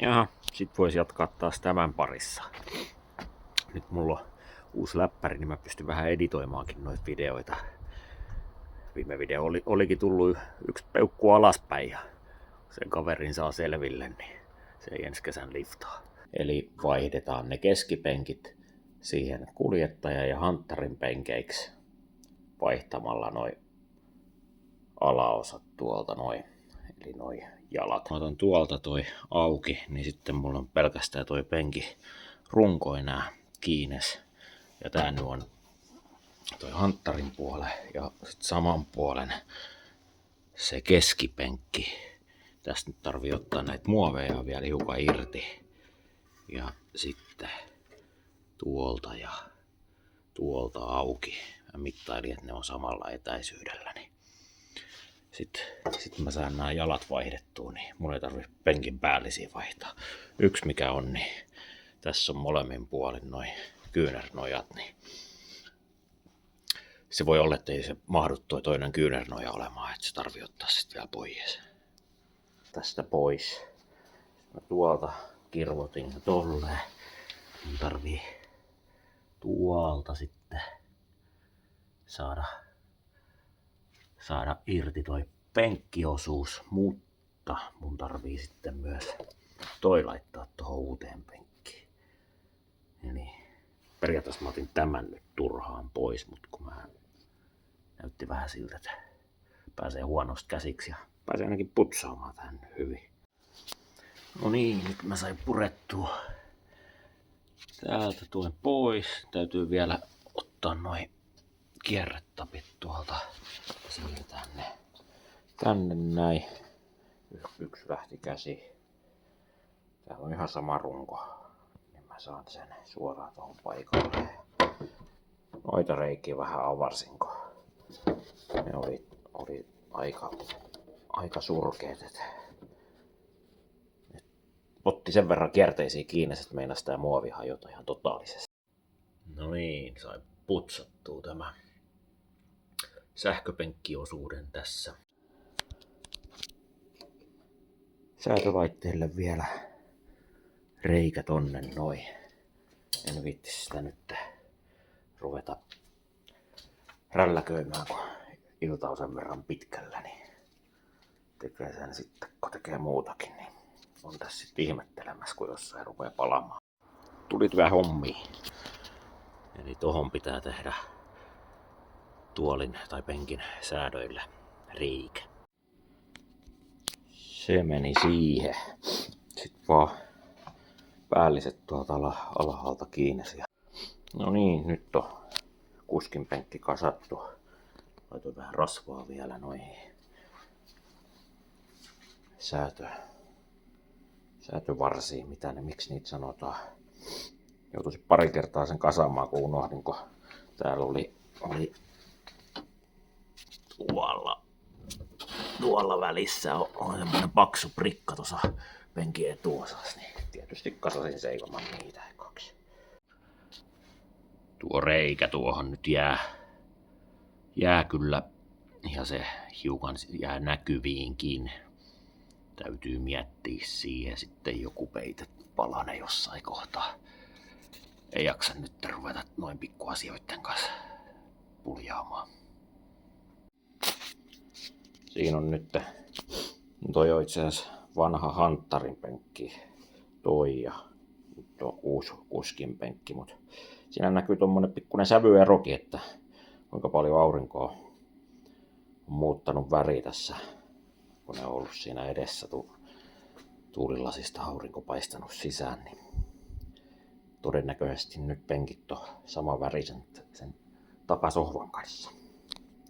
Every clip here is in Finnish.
Jaha, sit vois jatkaa taas tämän parissa. Nyt mulla on uusi läppäri, niin mä pystyn vähän editoimaankin noita videoita. Viime video olikin tullut yksi peukku alaspäin ja sen kaverin saa selville, niin se ei ensi kesän liftaa. Eli vaihdetaan ne keskipenkit siihen kuljettaja- ja hanttarin penkeiksi vaihtamalla noi alaosat tuolta noin. Eli noi jalat. Mä otan tuolta toi auki, niin sitten mulla on pelkästään toi penki runko enää kiinnes. Ja tää nyt on toi hanttarin puole ja sit saman puolen se keskipenkki. Tästä nyt tarvii ottaa näitä muoveja vielä hiukan irti. Ja sitten tuolta ja tuolta auki. Mä mittailin, että ne on samalla etäisyydellä. Niin sitten mä saan nämä jalat vaihdettua, niin mun ei tarvitse penkin päällisiä vaihtaa. Yksi mikä on, niin tässä on molemmin puolin noin kyynärnojat, niin se voi olla, että ei se mahdu toi toinen kyynärnoja olemaan, että se tarvii ottaa sitten vielä pois. Tästä pois. Mä tuolta kirvotin tolleen. Mun tarvii tuolta sitten saada irti toi penkkiosuus, mutta mun tarvii sitten myös toi laittaa tuohon uuteen penkkiin. Eli periaatteessa mä otin tämän nyt turhaan pois, mutta kun mä näytti vähän siltä, että pääsee huonosti käsiksi ja pääsee ainakin putsaamaan tän hyvin. No niin, nyt mä sain purettua täältä tuen pois. Täytyy vielä ottaa noin kierretapit tuolta. Siirretään ne tänne näin. Yksi lähti käsi. Täällä on ihan sama runko. Niin mä saan sen suoraan tuohon paikalle. Noita reikiä vähän avarsinko. Ne oli aika surkeet. Otti sen verran kierteisiä kiinni, että meinasi tää muovi hajota ihan totaalisesti. No niin, sai putsattua tämä sähköpenkkiosuuden tässä. Säätölaitteelle vielä reikä tonne noin. En viitti sitä nyt ruveta rälläköimään, kun ilta on sen verran pitkällä, niin tekee sen sitten, kun tekee muutakin, niin on tässä sitten ihmettelemässä, kun jossain rupeaa palamaan. Tulit vähän hommiin. Eli tohon pitää tehdä tuolin tai penkin säädöillä reikä. Se meni siihen. Sitten vaan päälliset tuolta alhaalta kiinni. No niin, nyt on kuskin penkki kasattu. Laitoin vähän rasvaa vielä noihin säätövarsiin, miksi niitä sanotaan. Joutuisin pari kertaa sen kasaamaan, kun unohdin, kun täällä oli tuolla välissä on semmoinen paksu prikka tuossa penkin etuosassa, niin tietysti kasasin seisomaan niitä kaksi. Tuo reikä tuohon nyt jää kyllä, ja se hiukan jää näkyviinkin. Täytyy miettiä siihen sitten joku peitepalane jossain kohtaa. Ei jaksa nyt ruveta noin pikkuasioiden kanssa puljaamaan. Siinä on nyt, toi on itse asiassa vanha hanttarin penkki, toi ja tuo uusi kuskin penkki, mutta siinä näkyy tommonen pikkuinen sävyerokin, että kuinka paljon aurinkoa on muuttanut väri tässä, kun ne on ollut siinä edessä tuulilasista aurinko paistanut sisään, niin todennäköisesti nyt penkit on sama värisen sen takasohvan kanssa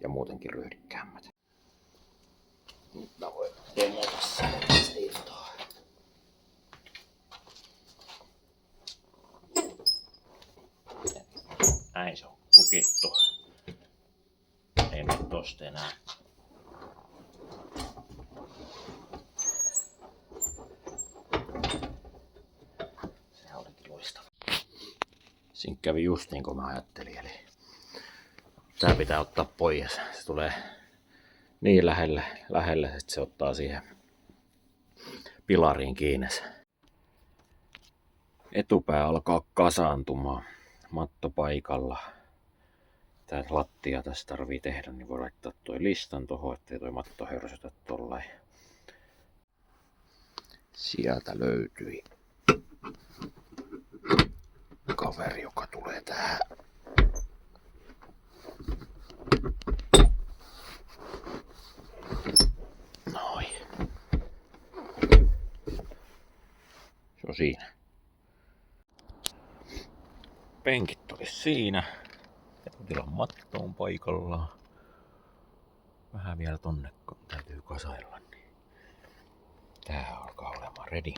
ja muutenkin ryhdikkäämmät. Nyt mä voin demota sen irtoa. Näin se on lukittu. Ei mene tosta enää. Se olikin loistava. Siinä kävi just niin kuin mä ajattelin. Eli tää pitää ottaa pois. Se tulee niin lähelle, että se ottaa siihen pilariin kiinni. etupää alkaa kasaantumaan mattopaikalla. Tää lattia tässä tarvii tehdä, niin voi laittaa toi listan tohon, ettei toi matto hörsytä tollain. Sieltä löytyi kaveri, joka tulee tähän. Noin. Se on siinä. Penkit oli siinä. Tilan matto on paikallaan. Vähän vielä tonne, kun täytyy kasailla. Niin tää alkaa olemaan ready.